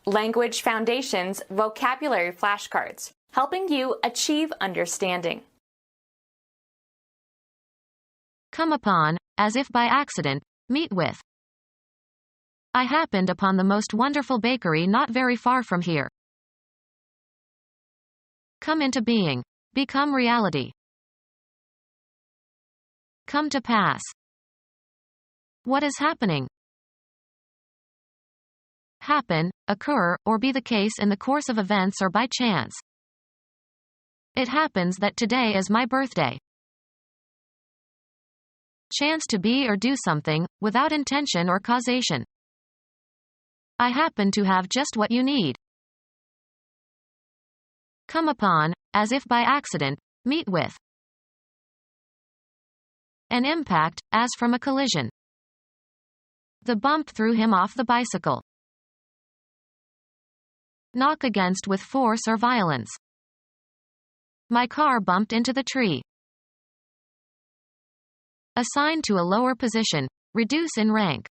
Language Foundations Vocabulary Flashcards, helping you achieve understanding. Come upon, as if by accident, meet with. I happened upon the most wonderful bakery not very far from here. Come into being. Become reality. Come to pass. What is happening? Happen, occur, or be the case in the course of events or by chance. It happens that today is my birthday. Chance to be or do something, without intention or causation. I happen to have just what you need. Come upon, as if by accident, meet with. An impact, as from a collision. The bump threw him off the bicycle. Knock against with force or violence. My car bumped into the tree. Assign to a lower position, reduce in rank.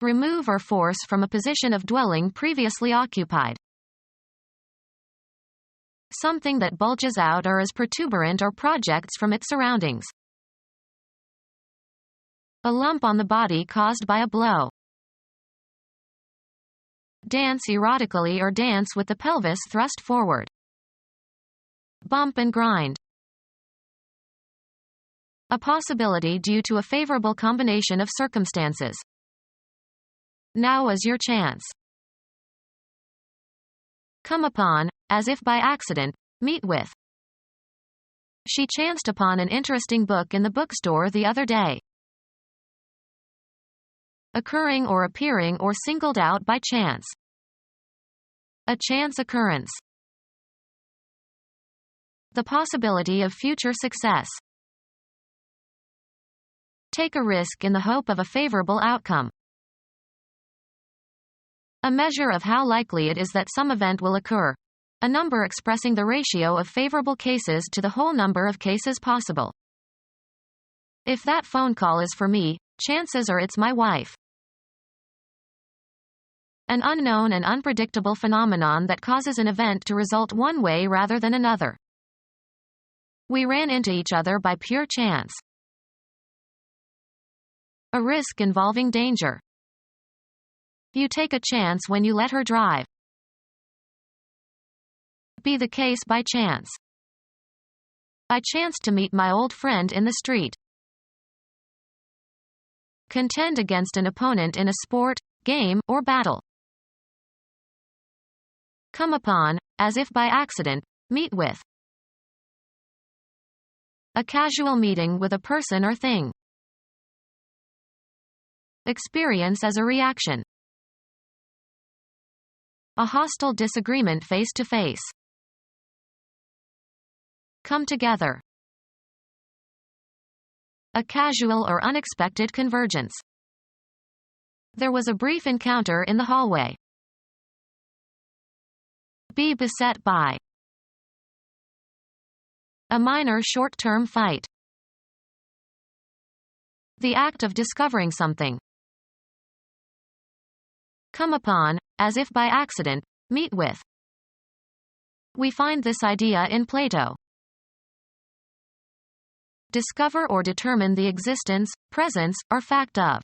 Remove or force from a position of dwelling previously occupied. Something that bulges out or is protuberant or projects from its surroundings. A lump on the body caused by a blow. Dance erotically or dance with the pelvis thrust forward. Bump and grind. A possibility due to a favorable combination of circumstances. Now is your chance. Come upon, as if by accident, meet with. She chanced upon an interesting book in the bookstore the other day. Occurring or appearing or singled out by chance. A chance occurrence. The possibility of future success. Take a risk in the hope of a favorable outcome. A measure of how likely it is that some event will occur. A number expressing the ratio of favorable cases to the whole number of cases possible. If that phone call is for me, chances are it's my wife. An unknown and unpredictable phenomenon that causes an event to result one way rather than another. We ran into each other by pure chance. A risk involving danger. You take a chance when you let her drive. Be the case by chance. I chanced to meet my old friend in the street. Contend against an opponent in a sport, game, or battle. Come upon, as if by accident, meet with. A casual meeting with a person or thing. Experience as a reaction. A hostile disagreement face to face. Come together. A casual or unexpected convergence. There was a brief encounter in the hallway. Be beset by. A minor short-term fight. The act of discovering something. Come upon, as if by accident, meet with. We find this idea in Plato. Discover or determine the existence, presence, or fact of.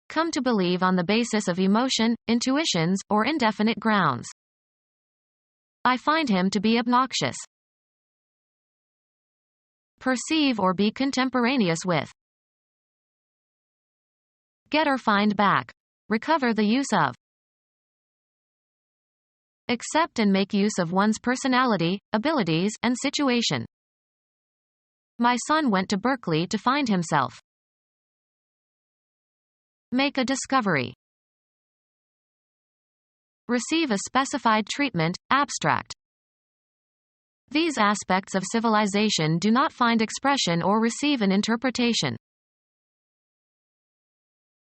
Come to believe on the basis of emotion, intuitions, or indefinite grounds. I find him to be obnoxious. Perceive or be contemporaneous with. Get or find back. Recover the use of. Accept and make use of one's personality, abilities, and situation. My son went to Berkeley to find himself. Make a discovery. Receive a specified treatment, abstract. These aspects of civilization do not find expression or receive an interpretation.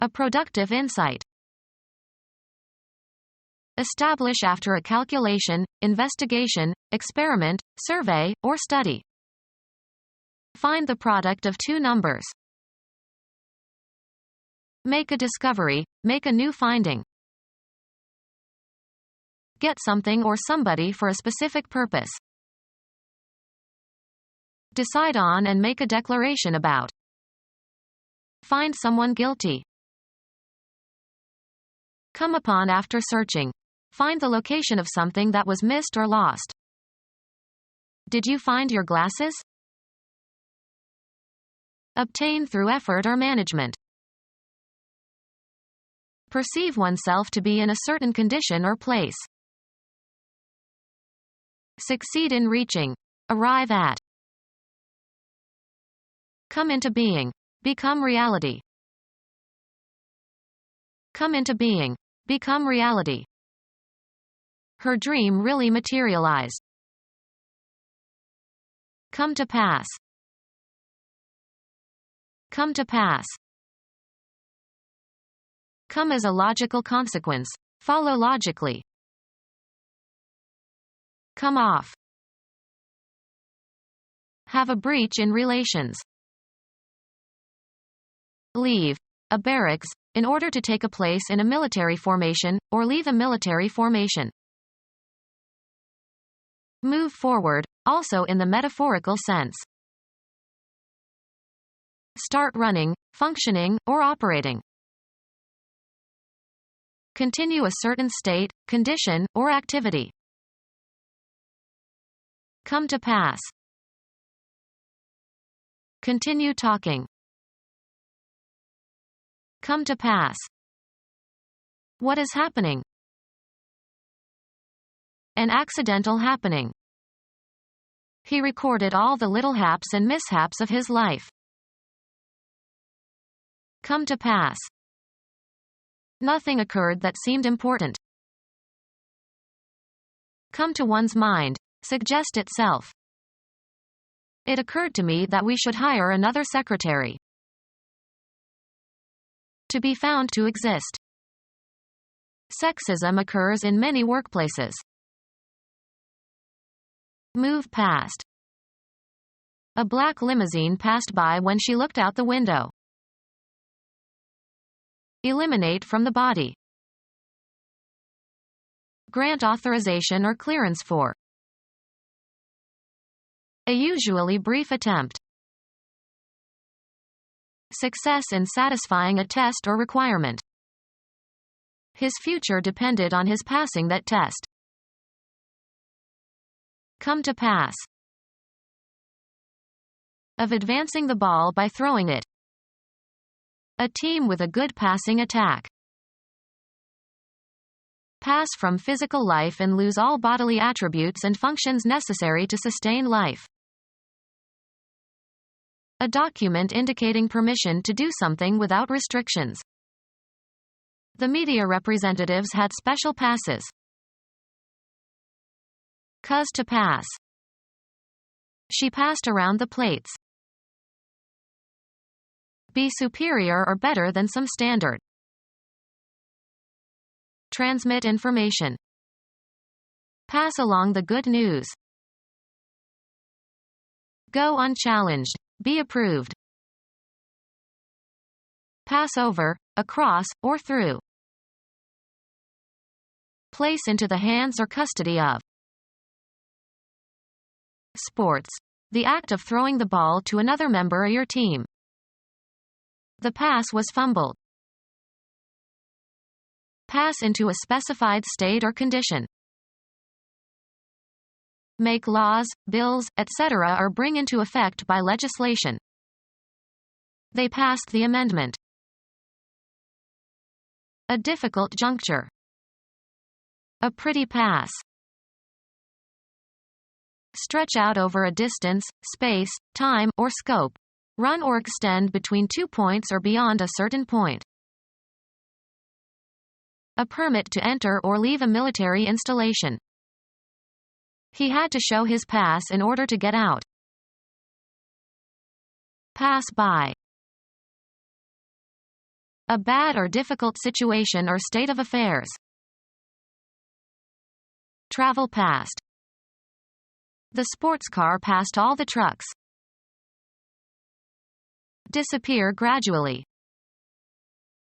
A productive insight. Establish after a calculation, investigation, experiment, survey, or study. Find the product of two numbers. Make a discovery, make a new finding. Get something or somebody for a specific purpose. Decide on and make a declaration about. Find someone guilty. Come upon after searching. Find the location of something that was missed or lost. Did you find your glasses? Obtain through effort or management. Perceive oneself to be in a certain condition or place. Succeed in reaching. Arrive at. Come into being. Become reality. Come into being. Become reality. Her dream really materialized. Come to pass. Come to pass. Come as a logical consequence. Follow logically. Come off. Have a breach in relations. Leave. A barracks, in order to take a place in a military formation, or leave a military formation. Move forward, also in the metaphorical sense. Start running, functioning, or operating. Continue a certain state, condition, or activity. Come to pass. Continue talking. Come to pass. What is happening? An accidental happening. He recorded all the little haps and mishaps of his life. Come to pass. Nothing occurred that seemed important. Come to one's mind. Suggest itself. It occurred to me that we should hire another secretary. To be found to exist. Sexism occurs in many workplaces. Move past. A black limousine passed by when she looked out the window. Eliminate from the body. Grant authorization or clearance for. A usually brief attempt. Success in satisfying a test or requirement. His future depended on his passing that test. Come to pass. Of advancing the ball by throwing it. A team with a good passing attack. Pass from physical life and lose all bodily attributes and functions necessary to sustain life. A document indicating permission to do something without restrictions. The media representatives had special passes. Cause to pass. She passed around the plates. Be superior or better than some standard. Transmit information. Pass along the good news. Go unchallenged. Be approved. Pass over, across, or through. Place into the hands or custody of. Sports. The act of throwing the ball to another member of your team. The pass was fumbled. Pass into a specified state or condition. Make laws, bills, etc. or bring into effect by legislation. They passed the amendment. A difficult juncture. A pretty pass. Stretch out over a distance, space, time, or scope. Run or extend between 2 points or beyond a certain point. A permit to enter or leave a military installation. He had to show his pass in order to get out. Pass by. A bad or difficult situation or state of affairs. Travel past. The sports car passed all the trucks. Disappear gradually.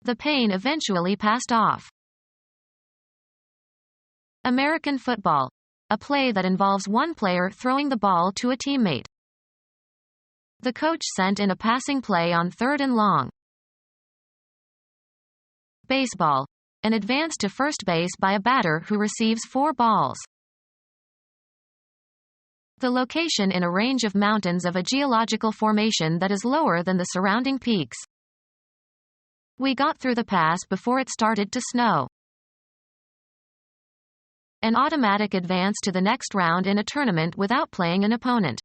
The pain eventually passed off. American football. A play that involves one player throwing the ball to a teammate. The coach sent in a passing play on 3rd and long. Baseball. An advance to first base by a batter who receives 4 balls. The location in a range of mountains of a geological formation that is lower than the surrounding peaks. We got through the pass before it started to snow. An automatic advance to the next round in a tournament without playing an opponent.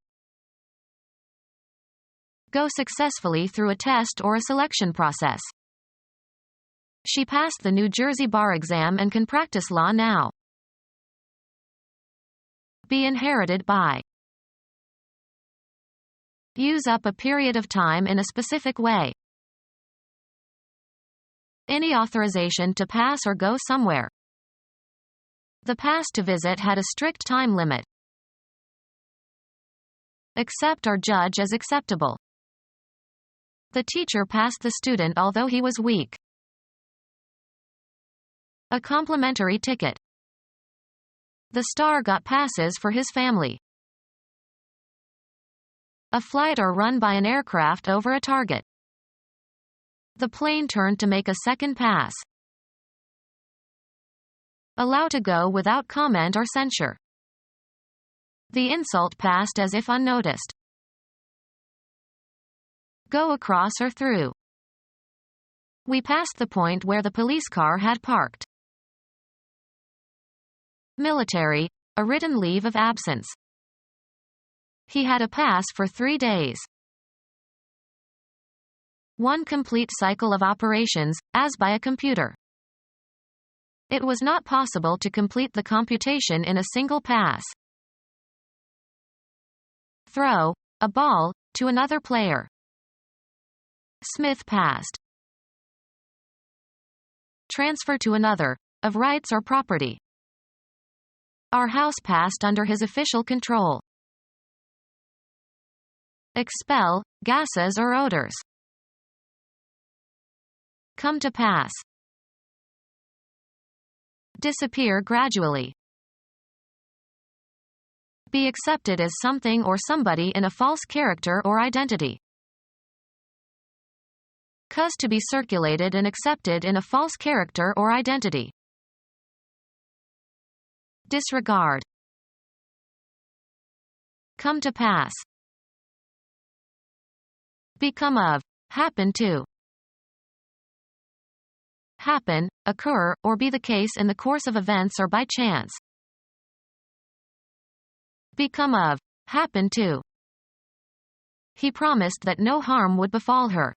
Go successfully through a test or a selection process. She passed the New Jersey bar exam and can practice law now. Be inherited by. Use up a period of time in a specific way. Any authorization to pass or go somewhere. The pass to visit had a strict time limit. Accept or judge as acceptable. The teacher passed the student although he was weak. A complimentary ticket. The star got passes for his family. A flight or run by an aircraft over a target. The plane turned to make a second pass. Allow to go without comment or censure. The insult passed as if unnoticed. Go across or through. We passed the point where the police car had parked. Military, a written leave of absence. He had a pass for 3 days. One complete cycle of operations, as by a computer. It was not possible to complete the computation in a single pass. Throw, a ball, to another player. Smith passed. Transfer to another, of rights or property. Our house passed under his official control. Expel, gases or odors. Come to pass. Disappear gradually. Be accepted as something or somebody in a false character or identity. Cause to be circulated and accepted in a false character or identity. Disregard. Come to pass. Become of. Happen to. Happen, occur, or be the case in the course of events or by chance. Become of. Happen to. He promised that no harm would befall her.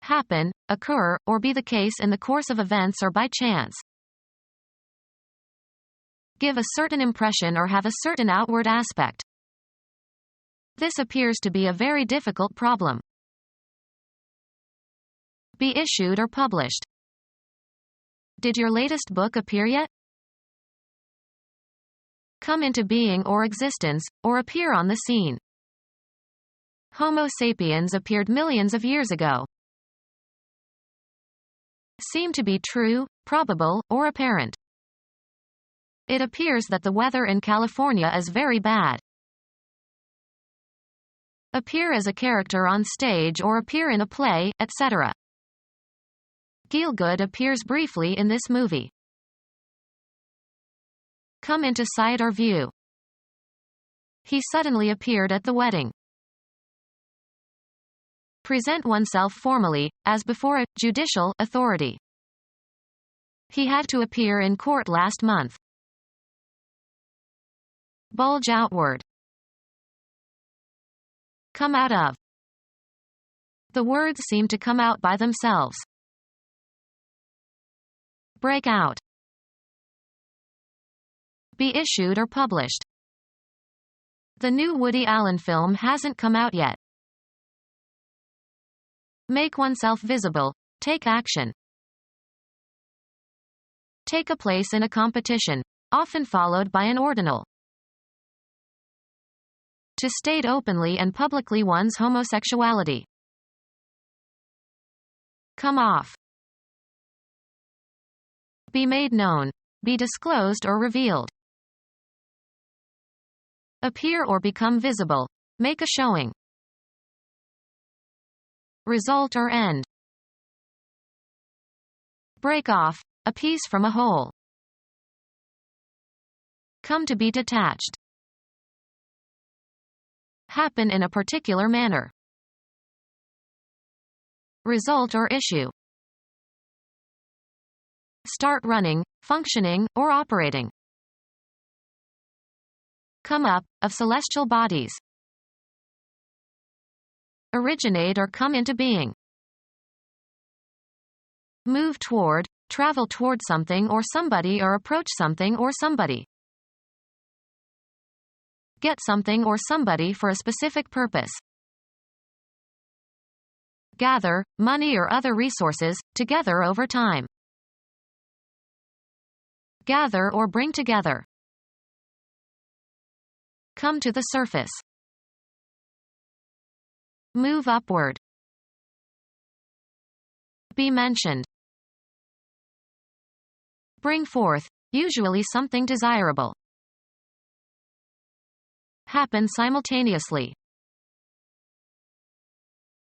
Happen, occur, or be the case in the course of events or by chance. Give a certain impression or have a certain outward aspect. This appears to be a very difficult problem. Be issued or published. Did your latest book appear yet? Come into being or existence, or appear on the scene. Homo sapiens appeared millions of years ago. Seem to be true, probable, or apparent. It appears that the weather in California is very bad. Appear as a character on stage or appear in a play, etc. Gielgud appears briefly in this movie. Come into sight or view. He suddenly appeared at the wedding. Present oneself formally, as before a judicial authority. He had to appear in court last month. Bulge outward. Come out of. The words seem to come out by themselves. Break out. Be issued or published. The new Woody Allen film hasn't come out yet. Make oneself visible. Take action. Take a place in a competition, often followed by an ordinal. To state openly and publicly one's homosexuality. Come off. Be made known. Be disclosed or revealed. Appear or become visible. Make a showing. Result or end. Break off. A piece from a whole. Come to be detached. Happen in a particular manner. Result or issue. Start running, functioning, or operating. Come up, of celestial bodies. Originate or come into being. Move toward, travel toward something or somebody or approach something or somebody. Get something or somebody for a specific purpose. Gather, money or other resources, together over time. Gather or bring together. Come to the surface. Move upward. Be mentioned. Bring forth, usually something desirable. Happen simultaneously.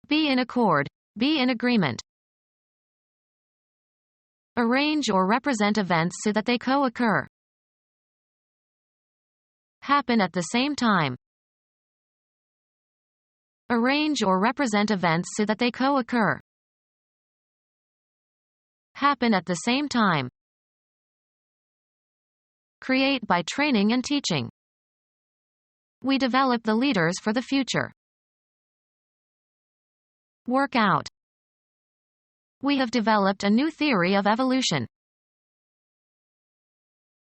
Be in accord. Be in agreement. Arrange or represent events so that they co-occur. Happen at the same time. Arrange or represent events so that they co-occur. Happen at the same time. Create by training and teaching. We develop the leaders for the future. Work out. We have developed a new theory of evolution.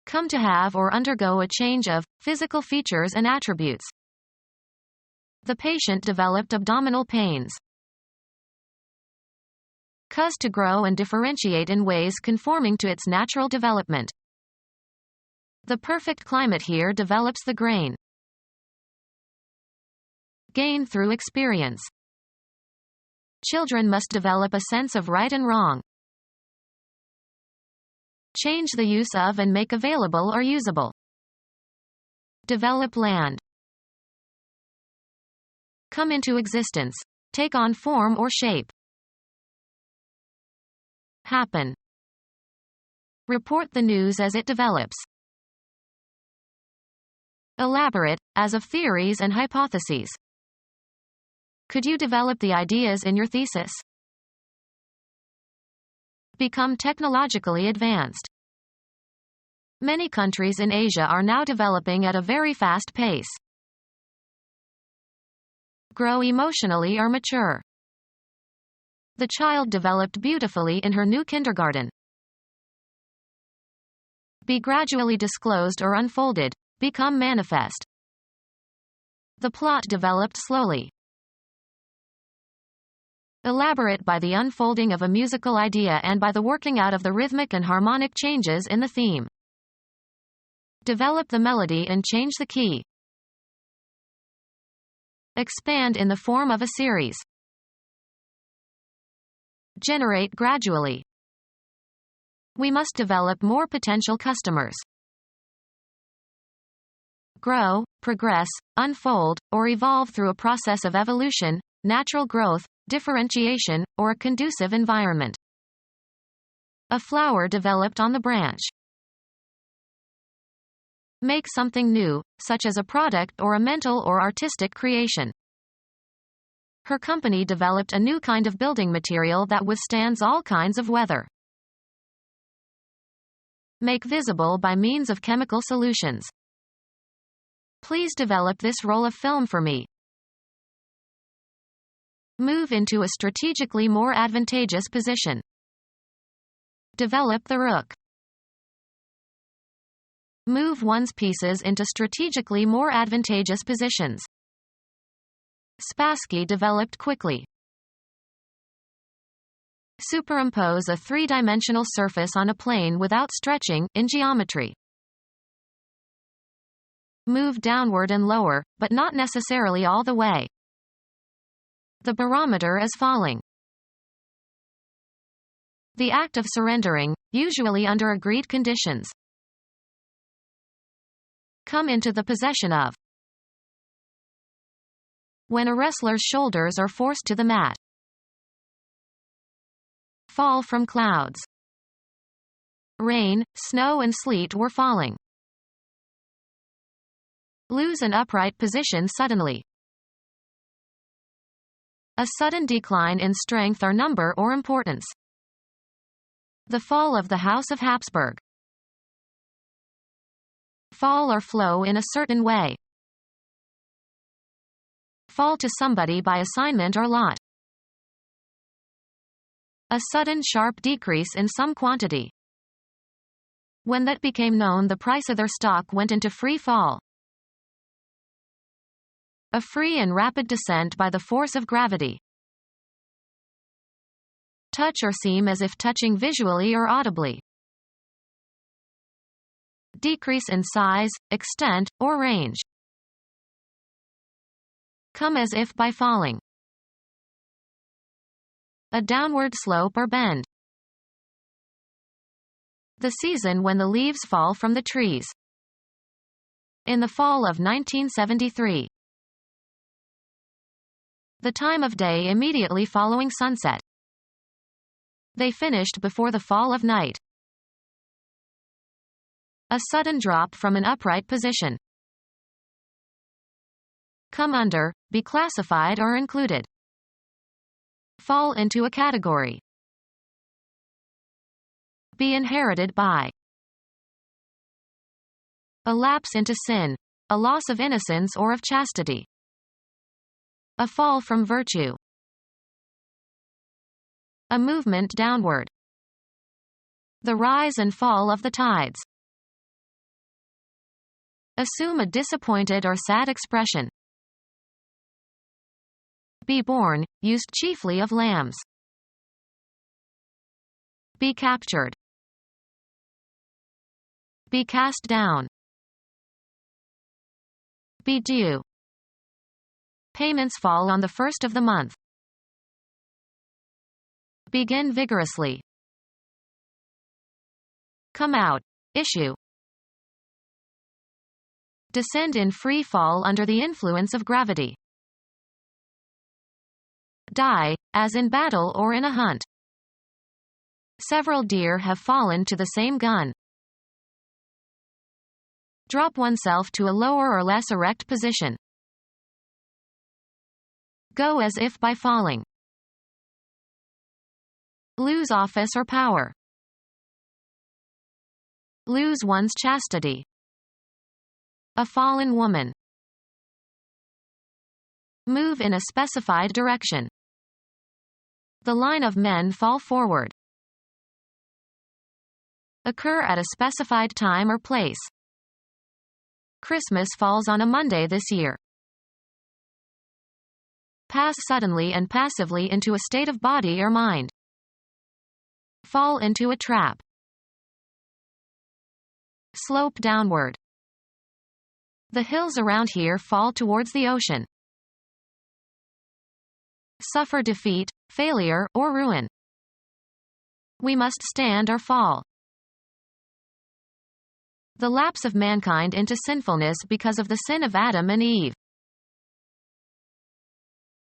Come to have or undergo a change of physical features and attributes. The patient developed abdominal pains. Cause to grow and differentiate in ways conforming to its natural development. The perfect climate here develops the grain. Gain through experience. Children must develop a sense of right and wrong. Change the use of and make available or usable. Develop land. Come into existence. Take on form or shape. Happen. Report the news as it develops. Elaborate, as of theories and hypotheses. Could you develop the ideas in your thesis? Become technologically advanced. Many countries in Asia are now developing at a very fast pace. Grow emotionally or mature. The child developed beautifully in her new kindergarten. Be gradually disclosed or unfolded. Become manifest. The plot developed slowly. Elaborate by the unfolding of a musical idea and by the working out of the rhythmic and harmonic changes in the theme. Develop the melody and change the key. Expand in the form of a series. Generate gradually. We must develop more potential customers. Grow, progress, unfold, or evolve through a process of evolution, natural growth, differentiation, or a conducive environment. A flower developed on the branch. Make something new, such as a product or a mental or artistic creation. Her company developed a new kind of building material that withstands all kinds of weather. Make visible by means of chemical solutions. Please develop this roll of film for me. Move into a strategically more advantageous position. Develop the rook. Move one's pieces into strategically more advantageous positions. Spassky developed quickly. Superimpose a three-dimensional surface on a plane without stretching, in geometry. Move downward and lower, but not necessarily all the way. The barometer is falling. The act of surrendering, usually under agreed conditions. Come into the possession of. When a wrestler's shoulders are forced to the mat. Fall from clouds. Rain, snow and sleet were falling. Lose an upright position suddenly. A sudden decline in strength or number or importance. The fall of the House of Habsburg. Fall or flow in a certain way. Fall to somebody by assignment or lot. A sudden sharp decrease in some quantity. When that became known, the price of their stock went into free fall. A free and rapid descent by the force of gravity. Touch or seem as if touching visually or audibly. Decrease in size, extent, or range. Come as if by falling. A downward slope or bend. The season when the leaves fall from the trees. In the fall of 1973. The time of day immediately following sunset. They finished before the fall of night. A sudden drop from an upright position. Come under, be classified or included. Fall into a category. Be inherited by. A lapse into sin. A loss of innocence or of chastity. A fall from virtue. A movement downward. The rise and fall of the tides. Assume a disappointed or sad expression. Be born, used chiefly of lambs. Be captured. Be cast down. Be due. Payments fall on the first of the month. Begin vigorously. Come out. Issue. Descend in free fall under the influence of gravity. Die, as in battle or in a hunt. Several deer have fallen to the same gun. Drop oneself to a lower or less erect position. Go as if by falling. Lose office or power. Lose one's chastity. A fallen woman. Move in a specified direction. The line of men fall forward. Occur at a specified time or place. Christmas falls on a Monday this year. Pass suddenly and passively into a state of body or mind. Fall into a trap. Slope downward. The hills around here fall towards the ocean. Suffer defeat, failure, or ruin. We must stand or fall. The lapse of mankind into sinfulness because of the sin of Adam and Eve.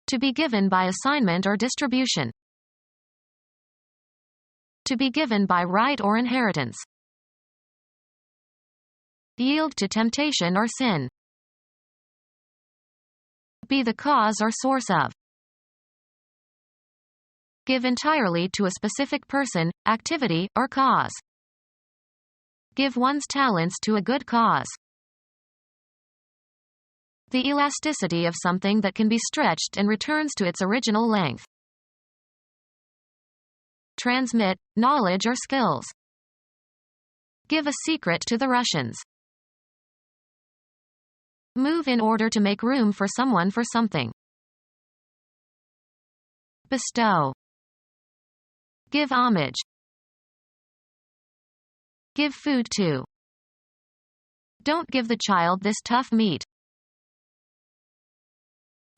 To be given by assignment or distribution. To be given by right or inheritance. Yield to temptation or sin. Be the cause or source of. Give entirely to a specific person, activity, or cause. Give one's talents to a good cause. The elasticity of something that can be stretched and returns to its original length. Transmit, knowledge or skills. Give a secret to the Russians. Move in order to make room for someone for something. Bestow. Give homage. Give food to. Don't give the child this tough meat.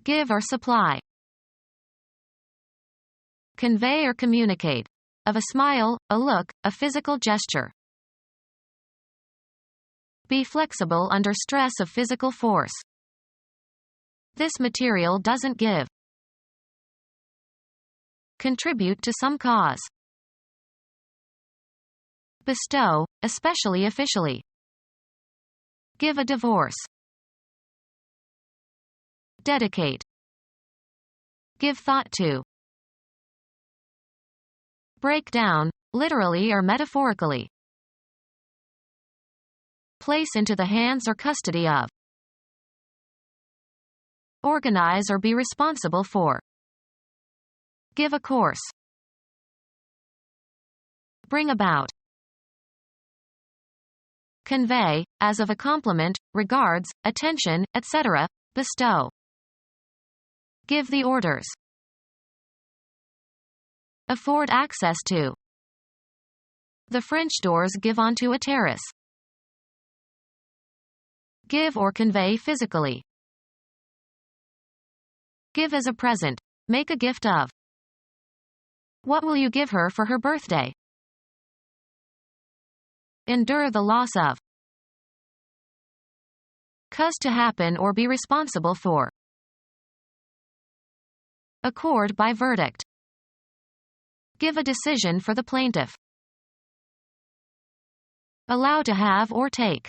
Give or supply. Convey or communicate. of a smile, a look, a physical gesture. Be flexible under stress of physical force. This material doesn't give. Contribute to some cause. Bestow, especially officially. Give a divorce. Dedicate. Give thought to. Break down, literally or metaphorically. Place into the hands or custody of. Organize or be responsible for. Give a course. Bring about. Convey, as of a compliment, regards, attention, etc., bestow. Give the orders. Afford access to. The French doors give onto a terrace. Give or convey physically. Give as a present. Make a gift of. What will you give her for her birthday? Endure the loss of. Cause to happen or be responsible for. Accord by verdict. Give a decision for the plaintiff. Allow to have or take.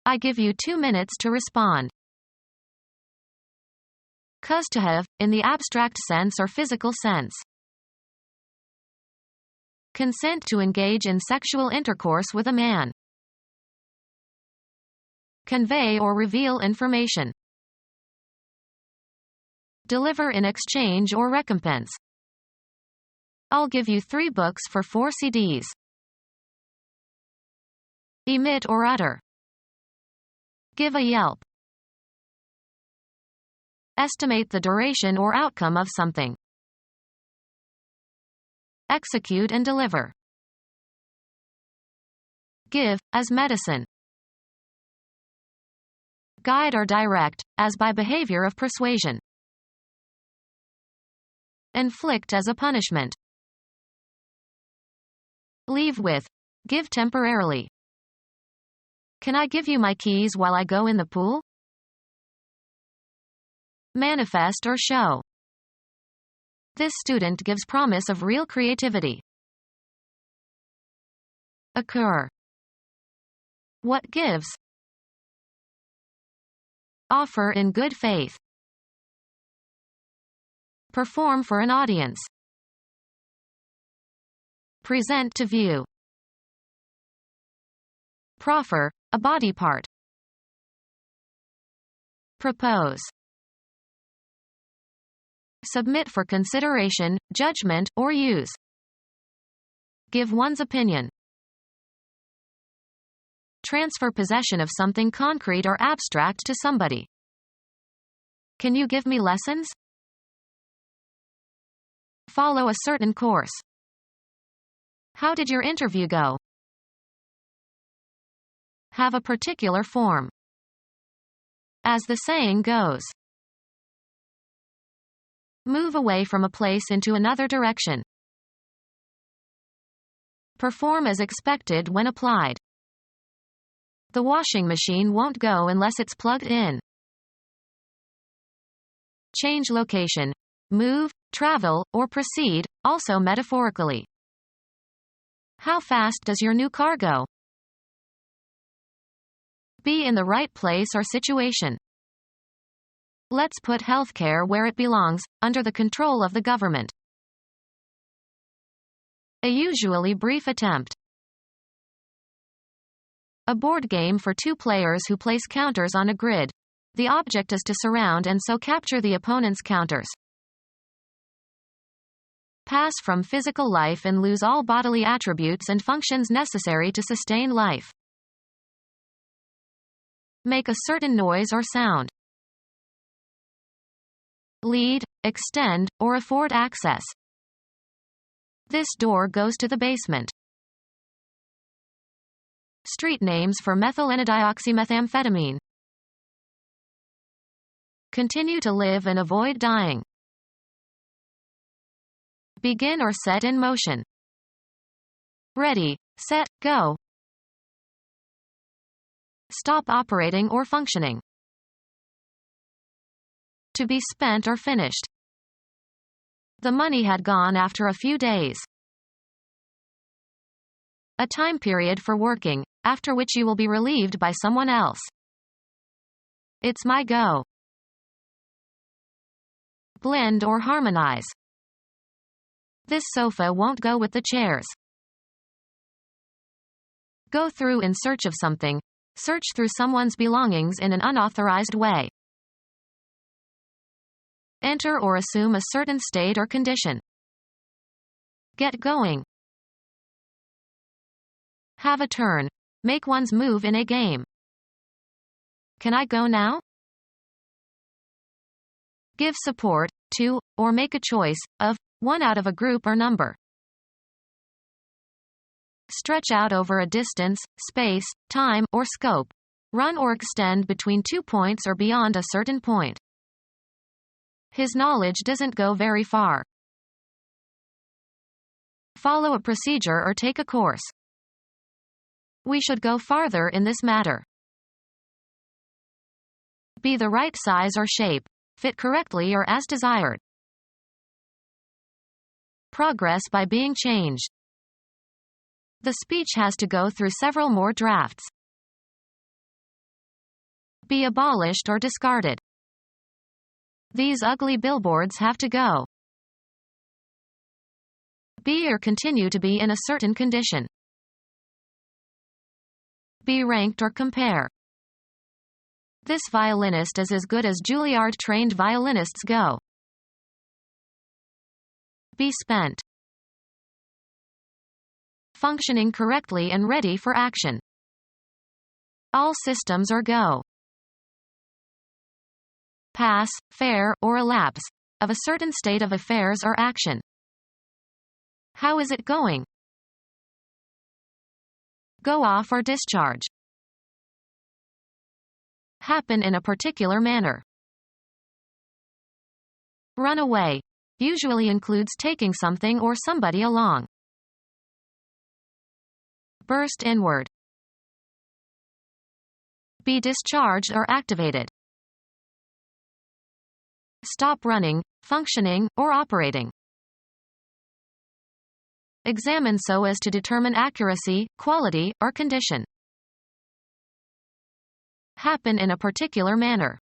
I give you 2 minutes to respond. Cause to have, in the abstract sense or physical sense. Consent to engage in sexual intercourse with a man. Convey or reveal information. Deliver in exchange or recompense. I'll give you 3 books for 4 CDs. Emit or utter. Give a yelp. Estimate the duration or outcome of something. Execute and deliver. Give, as medicine. Guide or direct, as by behavior of persuasion. Inflict as a punishment. Leave with. Give temporarily. Can I give you my keys while I go in the pool? Manifest or show. This student gives promise of real creativity. Occur. What gives? Offer in good faith. Perform for an audience. Present to view. Proffer, a body part. Propose. Submit for consideration, judgment, or use. Give one's opinion. Transfer possession of something concrete or abstract to somebody. Can you give me lessons? Follow a certain course. How did your interview go? Have a particular form. As the saying goes. Move away from a place into another direction. Perform as expected when applied. The washing machine won't go unless it's plugged in. Change location. Move, travel, or proceed, also metaphorically. How fast does your new car go? Be in the right place or situation. Let's put healthcare where it belongs, under the control of the government. A usually brief attempt. A board game for 2 players who place counters on a grid. The object is to surround and so capture the opponent's counters. Pass from physical life and lose all bodily attributes and functions necessary to sustain life. Make a certain noise or sound. Lead, extend, or afford access. This door goes to the basement. Street names for methylenedioxymethamphetamine. Continue to live and avoid dying. Begin or set in motion. Ready, set, go. Stop operating or functioning. To be spent or finished. The money had gone after a few days. A time period for working, after which you will be relieved by someone else. It's my go. Blend or harmonize. This sofa won't go with the chairs. Go through in search of something. Search through someone's belongings in an unauthorized way. Enter or assume a certain state or condition. Get going. Have a turn. Make one's move in a game. Can I go now? Give support to, or make a choice of, one out of a group or number. Stretch out over a distance, space, time, or scope. Run or extend between 2 points or beyond a certain point. His knowledge doesn't go very far. Follow a procedure or take a course. We should go farther in this matter. Be the right size or shape. Fit correctly or as desired. Progress by being changed. The speech has to go through several more drafts. Be abolished or discarded. These ugly billboards have to go. Be or continue to be in a certain condition. Be ranked or compare. This violinist is as good as Juilliard-trained violinists go. Be spent. Functioning correctly and ready for action. All systems are go. Pass, fair, or elapse, of a certain state of affairs or action. How is it going? Go off or discharge. Happen in a particular manner. Run away. Usually includes taking something or somebody along. Burst inward. Be discharged or activated. Stop running, functioning, or operating. Examine so as to determine accuracy, quality, or condition. Happen in a particular manner.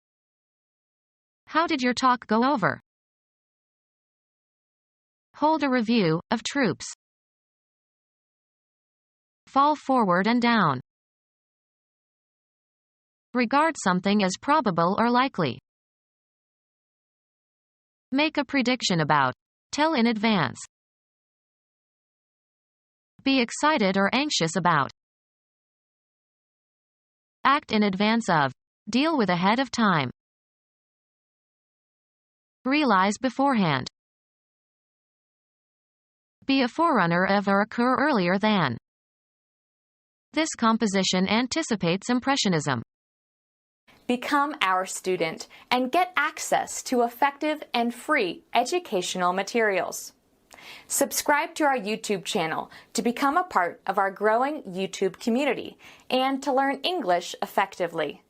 How did your talk go over? Hold a review of troops. Fall forward and down. Regard something as probable or likely. Make a prediction about. Tell in advance. Be excited or anxious about. Act in advance of. Deal with ahead of time. Realize beforehand. Be a forerunner of or occur earlier than. This composition anticipates Impressionism. Become our student and get access to effective and free educational materials. Subscribe to our YouTube channel to become a part of our growing YouTube community and to learn English effectively.